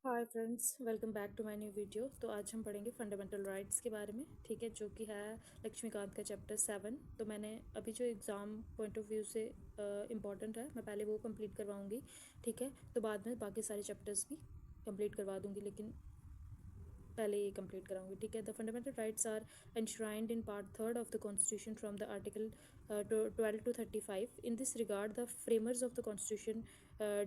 Hi friends, welcome back to my new video. तो आज हम पढ़ेंगे फंडामेंटल राइट्स के बारे में, ठीक है, जो कि है लक्ष्मीकांत का चैप्टर 7। तो मैंने अभी जो एग्ज़ाम पॉइंट ऑफ व्यू से इम्पॉर्टेंट है, मैं पहले वो कंप्लीट करवाऊंगी, ठीक है। तो बाद में बाकी सारे चैप्टर्स भी कंप्लीट करवा दूंगी, लेकिन पहले ये कंप्लीट कराऊंगी, ठीक है। The fundamental rights are enshrined in part third of the constitution from the article 12 to 35. In this regard, the framers of the constitution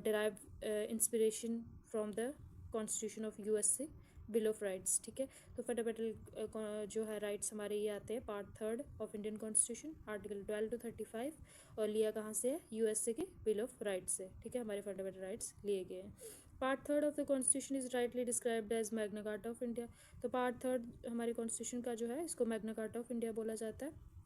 derived inspiration from the constitution of USA bill of rights, ठीक है। तो fundamental जो है rights हमारे ये आते हैं part third of Indian constitution, article 12 to 35। और लिया कहाँ से है? यूएसए के बिल ऑफ राइट्स से, ठीक है। हमारे फंडामेंटल राइट्स लिए गए हैं। Part third of the constitution is rightly described as Magna Carta of India. तो पार्ट थर्ड हमारे कॉन्स्टिट्यूशन का जो है, इसको मैग्ना कार्टा ऑफ इंडिया बोला जाता है।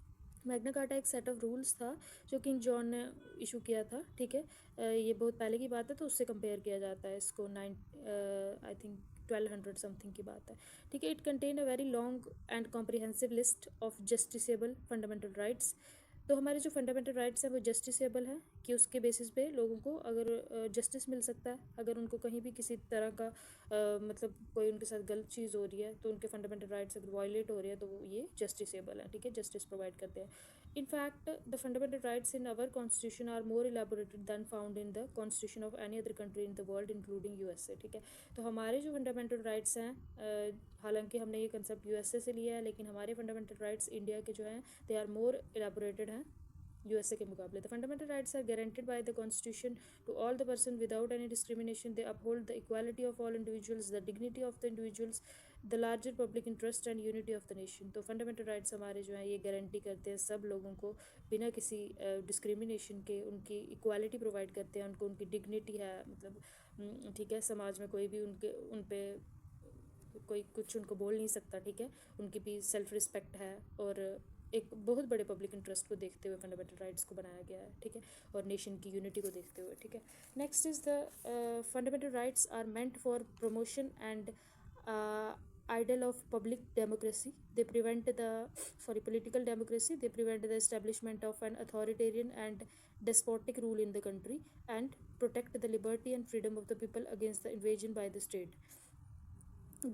मैग्ना कार्टा एक सेट ऑफ रूल्स था जो किंग जॉन ने इशू किया था, ठीक है। ये बहुत पहले की बात है, तो उससे कंपेयर किया जाता है इसको। आई थिंक 1200 समथिंग की बात है, ठीक है। It contain a very long and comprehensive list of justiciable fundamental rights. तो हमारे जो फंडामेंटल राइट्स हैं वो जस्टिसेबल हैं, कि उसके बेसिस पे लोगों को अगर जस्टिस मिल सकता है, अगर उनको कहीं भी किसी तरह का मतलब कोई उनके साथ गलत चीज़ हो रही है, तो उनके फंडामेंटल राइट्स अगर वायलेट हो रही है, तो वो ये जस्टिसेबल है, ठीक है, जस्टिस प्रोवाइड करते हैं। In fact, the fundamental rights in our constitution are more elaborated than found in the constitution of any other country in the world, including USA, ठीक है। तो हमारे जो फंडामेंटल राइट्स हैं, हालांकि हमने ये कंसेप्ट यूएसए से लिया है, लेकिन हमारे फंडामेंटल राइट्स इंडिया के जो हैं, दे आर मोर एलाबोरेटेड हैं यूएसए के मुकाबले। The fundamental rights are guaranteed by the constitution to all the person without any discrimination. They uphold the equality of all individuals, the dignity of the individuals, the larger public interest and unity of the nation. तो fundamental rights हमारे जो हैं ये guarantee करते हैं सब लोगों को बिना किसी डिस्क्रिमिनेशन के, उनकी इक्वालिटी प्रोवाइड करते हैं, उनको उनकी डिग्निटी है, मतलब ठीक है, समाज में कोई भी उनके उन पे कोई कुछ उनको बोल नहीं सकता, ठीक है। उनकी भी सेल्फ रिस्पेक्ट है, और एक बहुत बड़े पब्लिक इंटरेस्ट को देखते हुए फंडामेंटल राइट्स को बनाया गया है, ठीक है, और नेशन की यूनिटी को देखते हुए, ठीक है। Next is the fundamental rights are meant for promotion and ideal of public democracy. They prevent the political democracy. They prevent the establishment of an authoritarian and despotic rule in the country, and protect the liberty and freedom of the people against the invasion by the state.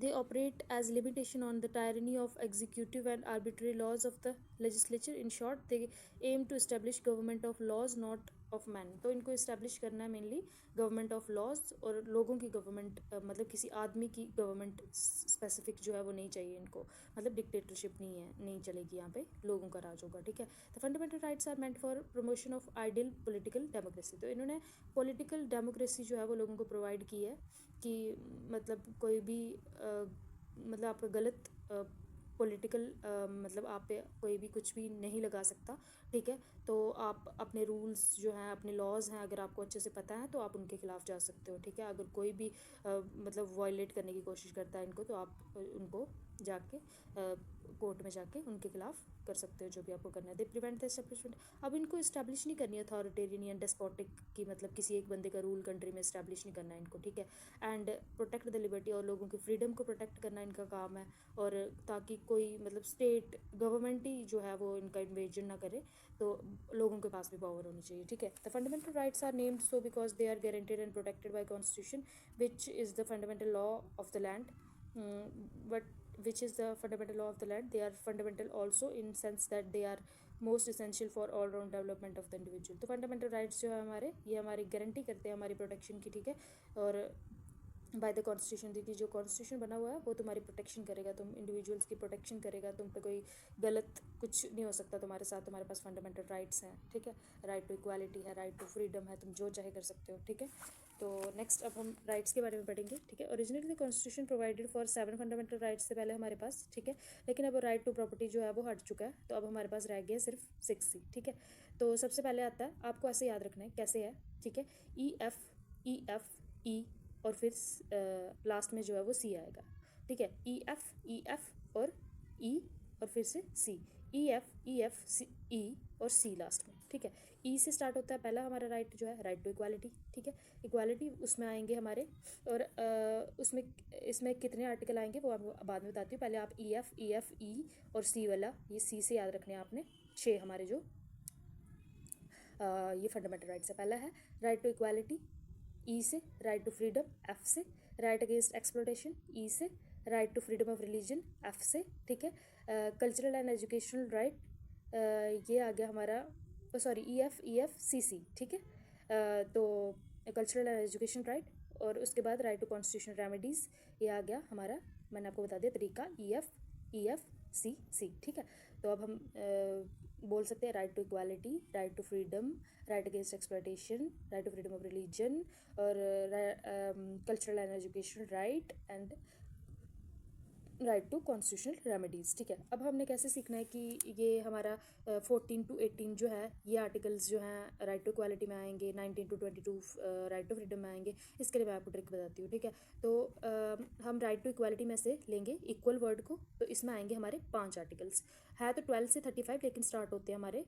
They operate as limitation on the tyranny of executive and arbitrary laws of the legislature. In short, they aim to establish government of laws, not of man. तो इनको establish करना है mainly government of laws, और लोगों की government, मतलब किसी आदमी की गवर्नमेंट स्पेसिफिक जो है वो नहीं चाहिए इनको, मतलब डिक्टेटरशिप नहीं है, नहीं चलेगी यहाँ पे, लोगों का राज होगा, ठीक है। The fundamental rights are meant for promotion of ideal political democracy. तो इन्होंने पॉलिटिकल डेमोक्रेसी जो है वो लोगों को प्रोवाइड की है, कि मतलब कोई भी मतलब आपका गलत पॉलिटिकल मतलब आप पे कोई भी कुछ भी नहीं लगा सकता, ठीक है। तो आप अपने रूल्स जो हैं, अपने लॉज हैं, अगर आपको अच्छे से पता है तो आप उनके खिलाफ जा सकते हो, ठीक है। अगर कोई भी मतलब वायलेट करने की कोशिश करता है इनको, तो आप उनको जाके कोर्ट में जाके उनके खिलाफ कर सकते हो जो भी आपको करना है। They prevent the establishment. अब इनको इस्टेब्लिश नहीं करनी अथॉरिटेरियन या डेस्पोटिक की, मतलब किसी एक बंदे का रूल कंट्री में इस्टेब्लिश नहीं करना है इनको, ठीक है। एंड प्रोटेक्ट द लिबर्टी, और लोगों की फ्रीडम को प्रोटेक्ट करना इनका काम है, और ताकि कोई मतलब स्टेट गवर्नमेंट ही जो है वो इनका इन्वेजन ना करे, तो लोगों के पास भी पावर होनी चाहिए, ठीक है। The fundamental rights are named so because they are guaranteed and protected by constitution which is the fundamental law of the land, but which is the fundamental law of the land. They are fundamental also in sense that they are most essential for all round development of the individual. तो fundamental rights जो है हमारे, ये हमारी guarantee करते हैं हमारी protection की, ठीक है। और बाय द कॉन्स्टिट्यूशन, देखिए जो कॉन्स्टिट्यूशन बना हुआ है वो तुम्हारी प्रोटेक्शन करेगा, तुम इंडिविजुअल्स की प्रोटेक्शन करेगा, तुम पे कोई गलत कुछ नहीं हो सकता तुम्हारे साथ, तुम्हारे पास फंडामेंटल राइट्स हैं, ठीक है। राइट टू इक्वालिटी है, राइट टू फ्रीडम है, तुम जो चाहे कर सकते हो, ठीक है। तो नेक्स्ट अब हम राइट्स के बारे में पढ़ेंगे, ठीक है। Originally the constitution provided for 7 fundamental rights से पहले हमारे पास, ठीक है, लेकिन अब राइट टू प्रॉपर्टी जो है वो हट चुका है, तो अब हमारे पास रह गया सिर्फ 6 ही, ठीक है। तो सबसे पहले आता है, आपको ऐसे याद रखना है कैसे है, ठीक है, ई एफ और फिर लास्ट में जो है वो सी आएगा, ठीक है। ई एफ और ई और फिर से सी, ई एफ सी, ई और सी लास्ट में, ठीक है। ई से स्टार्ट होता है पहला हमारा राइट जो है, राइट टू इक्वालिटी, ठीक है। इक्वालिटी उसमें आएंगे हमारे, और उसमें इसमें कितने आर्टिकल आएंगे वो आपको बाद में बताती हूँ। पहले आप ई एफ ई और सी वाला, ये सी से याद रखने हैं आपने, 6 हमारे जो ये फंडामेंटल राइट्स है। पहला है राइट टू इक्वालिटी, ई से, राइट टू फ्रीडम एफ से, राइट अगेंस्ट एक्सप्लॉयटेशन ई से, right to freedom of religion F से, ठीक है। कल्चरल एंड एजुकेशनल राइट ये आ गया हमारा, सॉरी ई एफ सी सी, ठीक है। तो कल्चरल एंड एजुकेशन राइट, और उसके बाद राइट टू कॉन्स्टिट्यूशनल रेमेडीज़ ये आ गया हमारा, मैंने आपको बता दिया तरीका ई एफ सी सी, ठीक है। तो अब हम बोल सकते हैं right to equality, right to freedom, right against exploitation, right to freedom of religion, और cultural and educational right, and right to constitutional remedies, ठीक है। अब हमने कैसे सीखना है कि ये हमारा 14 to 18 जो है ये आर्टिकल्स जो हैं राइट टू इक्वालिटी में आएंगे, 19 to 22 राइट टू फ्रीडम में आएंगे। इसके लिए मैं आपको ट्रिक बताती हूँ, ठीक है। तो हम राइट टू इक्वालिटी में से लेंगे इक्वल वर्ड को, तो इसमें आएंगे हमारे 5 आर्टिकल्स, है तो 12 से 35 लेकिन स्टार्ट होते हैं हमारे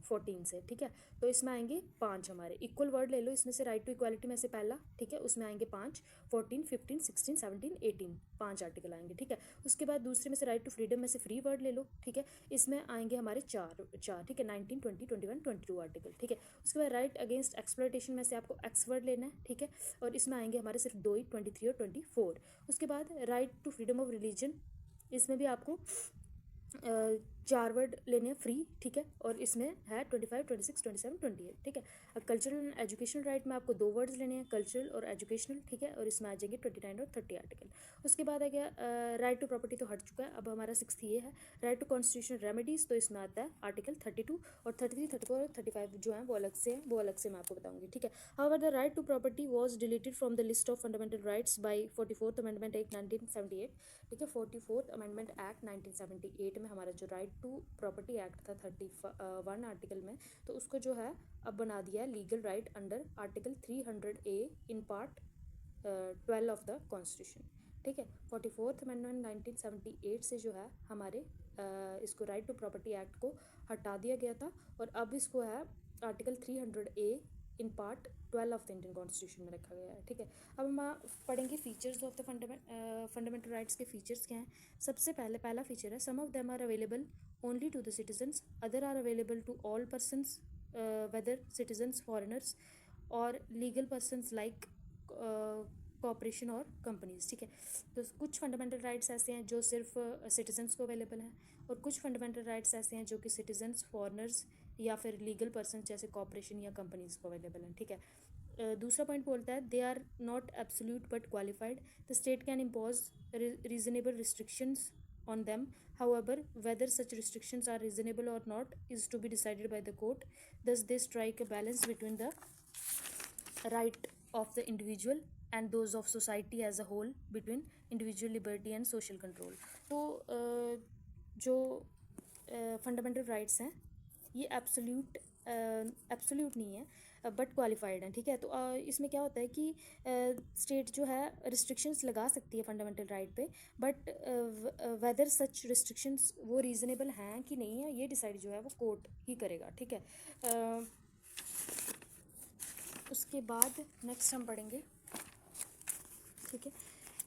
14 से, ठीक है। तो इसमें आएंगे 5 हमारे इक्वल वर्ड ले लो, इसमें से राइट टू इक्वालिटी में से पहला, ठीक है, उसमें आएंगे 5, 14, 15, 16, 17, 18, 5 आर्टिकल आएंगे, ठीक है। उसके बाद दूसरे में से राइट टू फ्रीडम में से फ्री वर्ड ले लो, ठीक है, इसमें आएंगे हमारे चार, ठीक है, 19, 20, 21, 22 आर्टिकल, ठीक है। उसके बाद राइट अगेंस्ट एक्सप्लॉयटेशन में से आपको एक्स वर्ड लेना है, ठीक है, और इसमें आएंगे हमारे सिर्फ 2 ही, 23 और 24। उसके बाद right to freedom of religion, इसमें भी आपको 4 वर्ड लेने हैं फ्री, ठीक है, और इसमें है 25, 26, 27, 28, ठीक है। अब कल्चरल एंड एजुकेशनल राइट में आपको 2 वर्ड्स लेने हैं, कल्चरल और एजुकेशनल, ठीक है, और इसमें आ जाएंगे 29 और 30 आर्टिकल। उसके बाद आ गया राइट टू प्रॉपर्टी, तो हट चुका है, अब हमारा 6th ये है राइट टू कॉन्स्टिट्यूशनल रेमेडीज़, तो इसमें आता है आर्टिकल 32, और 33, 34 और 35 जो है वो अलग से हैं, वो अलग से मैं आपको बताऊंगी, ठीक है। However the right to property was deleted from the list of fundamental rights by 44th amendment act 1978, ठीक है। 44th अमेंडमेंट एक्ट 1978 में हमारा जो राइट टू प्रॉपर्टी एक्ट था 31 आर्टिकल में, तो उसको जो है अब बना दिया है legal right under article 300A in part 12 of the constitution, ठीक है। 44th अमेंडमेंट 1978 से जो है हमारे इसको राइट टू प्रॉपर्टी एक्ट को हटा दिया गया था, और अब इसको है article 300A in part 12 of the Indian constitution में रखा गया है, ठीक है। अब हम पढ़ेंगे features of the fundamental rights के फीचर्स क्या हैं। सबसे पहला फीचर है some of them are available only to the citizens, other are available to all persons, whether citizens, foreigners or legal persons like corporation और कंपनीज, ठीक है। तो कुछ फंडामेंटल राइट्स ऐसे हैं जो सिर्फ सिटीजन्स को अवेलेबल हैं, और कुछ फंडामेंटल राइट्स ऐसे हैं जो कि सिटीजन्स, फॉरनर्स या फिर लीगल पर्सन जैसे कॉपरेशन या कंपनीज को अवेलेबल हैं, ठीक है। दूसरा पॉइंट बोलता है they are not absolute but qualified, the state can impose reasonable restrictions on them, however whether such restrictions are reasonable or not is to be decided by the court, thus they strike a balance between the right of the individual and those of society as a whole, between individual liberty and social control। तो जो fundamental rights हैं ये absolute नहीं है but qualified हैं, ठीक है। तो इसमें क्या होता है कि स्टेट जो है रिस्ट्रिक्शंस लगा सकती है फंडामेंटल राइट पे, बट वेदर सच रिस्ट्रिक्शंस वो रीज़नेबल हैं कि नहीं है ये डिसाइड जो है वो कोर्ट ही करेगा, ठीक है। उसके बाद नेक्स्ट हम पढ़ेंगे, ठीक है।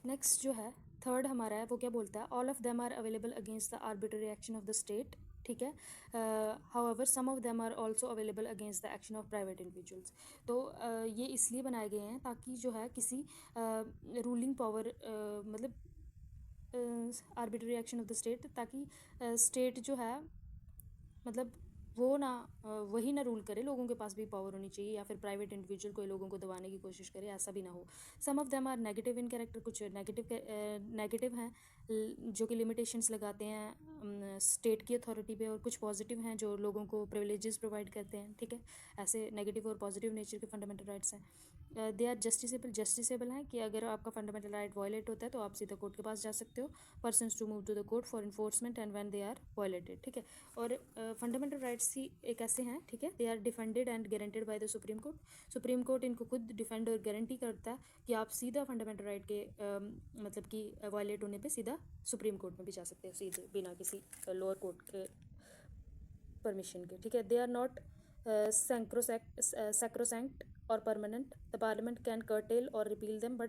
नेक्स्ट जो है थर्ड हमारा है वो क्या बोलता है, all of them are available against the arbitrary action of the state, ठीक है। However some of them are also available against the action of private individuals. तो ये इसलिए बनाए गए हैं ताकि जो है किसी रूलिंग पावर मतलब arbitrary action of the state, ताकि स्टेट जो है मतलब वो ना वही ना रूल करे, लोगों के पास भी पावर होनी चाहिए, या फिर प्राइवेट इंडिविजुअल कोई लोगों को दबाने की कोशिश करे, ऐसा भी ना हो। Some of them are negative in character, कुछ नेगेटिव हैं जो कि लिमिटेशंस लगाते हैं स्टेट की अथॉरिटी पे, और कुछ पॉजिटिव हैं जो लोगों को प्रिविलेजेस प्रोवाइड करते हैं, ठीक है। ऐसे नेगेटिव और पॉजिटिव नेचर के फंडामेंटल राइट्स हैं। दे आर जस्टिसेबल हैं कि अगर आपका फंडामेंटल राइट वायलेट होता है तो आप सीधा कोर्ट के पास जा सकते हो, persons to move to the court for enforcement and when they are violated, ठीक है। और फंडामेंटल राइट्स ही एक ऐसे हैं, ठीक है, they are defended and guaranteed by the Supreme Court. Supreme Court इनको खुद डिफेंड और गारंटी करता है कि आप सीधा फंडामेंटल राइट के मतलब कि वायलेट होने पे सीधा सुप्रीम कोर्ट में भी जा सकते हो, सीधे बिना किसी लोअर कोर्ट के परमिशन के, ठीक है। They are not sacrosanct or permanent. The parliament can curtail or repeal them, but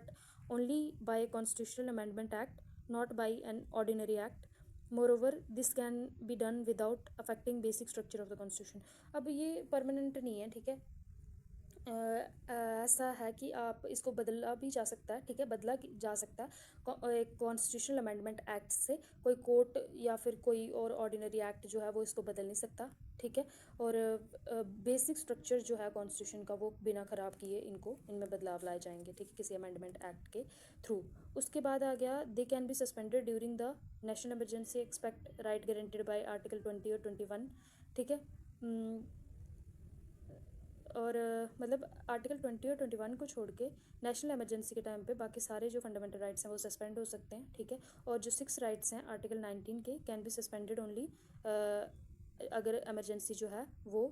only by a constitutional amendment act, not by an ordinary act. Moreover, this can be done without affecting basic structure of the constitution. अब ये permanent नहीं है, ठीक है, ऐसा है कि आप इसको बदला भी जा सकता है, ठीक है, बदला जा सकता है एक कॉन्स्टिट्यूशनल अमेंडमेंट एक्ट से। कोई कोर्ट या फिर कोई और ऑर्डिनरी एक्ट जो है वो इसको बदल नहीं सकता, ठीक है। और बेसिक स्ट्रक्चर जो है कॉन्स्टिट्यूशन का वो बिना ख़राब किए इनमें बदलाव लाए जाएंगे, ठीक है, किसी अमेंडमेंट एक्ट के थ्रू। उसके बाद आ गया they can be suspended during the national emergency expect right guaranteed bye article 20 और 21, ठीक है। और मतलब आर्टिकल 20 और 21 को छोड़ के नेशनल इमरजेंसी के टाइम पे बाकी सारे जो फंडामेंटल राइट्स हैं वो सस्पेंड हो सकते हैं, ठीक है। और जो 6 राइट्स हैं आर्टिकल 19 के कैन बी सस्पेंडेड ओनली अगर इमरजेंसी जो है वो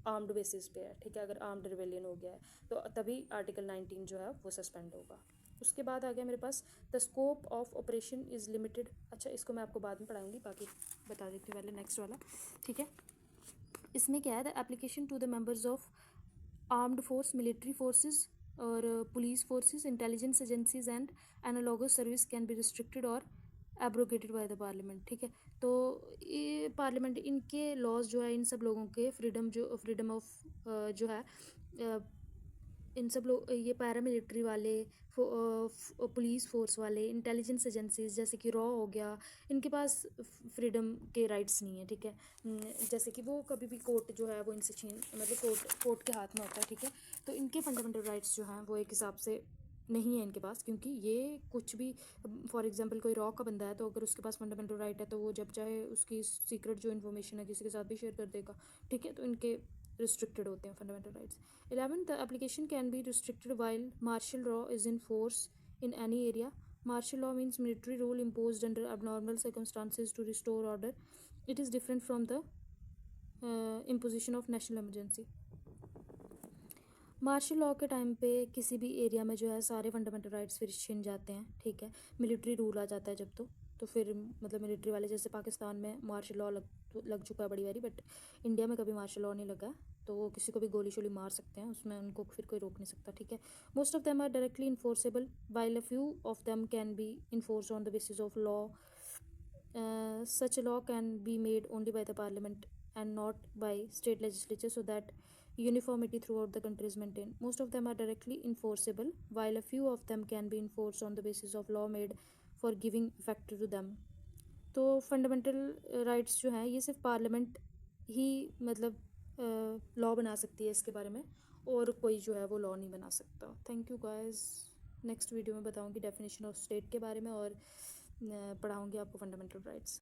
आर्म्ड बेसिस पे है, ठीक है। अगर आर्म्ड रिवेलियन हो गया है तो तभी आर्टिकल 19 जो है वो सस्पेंड होगा। उसके बाद आ गया मेरे पास the scope of operation is limited. अच्छा, इसको मैं आपको बाद में पढ़ाऊँगी, बाकी बता देती हूँ पहले नेक्स्ट वाला, ठीक है। इसमें क्या है, the application to the members of armed force, military forces और police forces, intelligence agencies and analogous service can be restricted और एब्रोगेटेड बाय द पार्लियामेंट, ठीक है। तो ये पार्लियामेंट इनके लॉज जो है इन सब लोगों के फ्रीडम ऑफ जो है इन सब लोग ये पैरामिलिट्री वाले, पुलिस फोर्स वाले, इंटेलिजेंस एजेंसीज जैसे कि रॉ हो गया, इनके पास फ्रीडम के राइट्स नहीं है, ठीक है। जैसे कि वो कभी भी कोर्ट जो है वो इनसे मतलब कोर्ट के हाथ में होता है, ठीक है। तो इनके फंडामेंटल राइट्स जो हैं वो एक हिसाब से नहीं है इनके पास, क्योंकि ये कुछ भी, फॉर एग्जांपल कोई रॉ का बंदा है तो अगर उसके पास फंडामेंटल राइट है तो वो जब चाहे उसकी सीक्रेट जो इन्फॉर्मेशन है किसी के साथ भी शेयर कर देगा, ठीक है। तो इनके रिस्ट्रिक्टेड होते हैं fundamental rights. 11, the application can be restricted while martial law is in force in any area. Martial law means military rule imposed under abnormal circumstances to restore order. It is different from the imposition of national emergency. Martial law के time पे किसी भी area में जो है सारे fundamental rights फिर छिन जाते हैं, ठीक है। मिलिट्री रूल आ जाता है जब तो फिर मतलब मिलिट्री वाले, जैसे पाकिस्तान में मार्शल लॉ लग चुका है बड़ी बारी, बट इंडिया में कभी मार्शल लॉ नहीं लगा है, तो वो किसी को भी गोली शोली मार सकते हैं, उसमें उनको फिर कोई रोक नहीं सकता, ठीक है। Most of them are directly enforceable while a few of them can be enforce on the basis of law. Such a law can be made only by the parliament and not by state legislature, so that uniformity throughout the country is maintained. Most of them are directly enforceable, while a few of them can be enforced on the basis of law made for giving effect to them. तो fundamental rights जो हैं ये सिर्फ parliament ही मतलब law बना सकती है इसके बारे में, और कोई जो है वो लॉ नहीं बना सकता। Thank you guys. Next video में बताऊंगी डेफिनेशन ऑफ स्टेट के बारे में और पढ़ाऊंगी आपको फंडामेंटल राइट्स।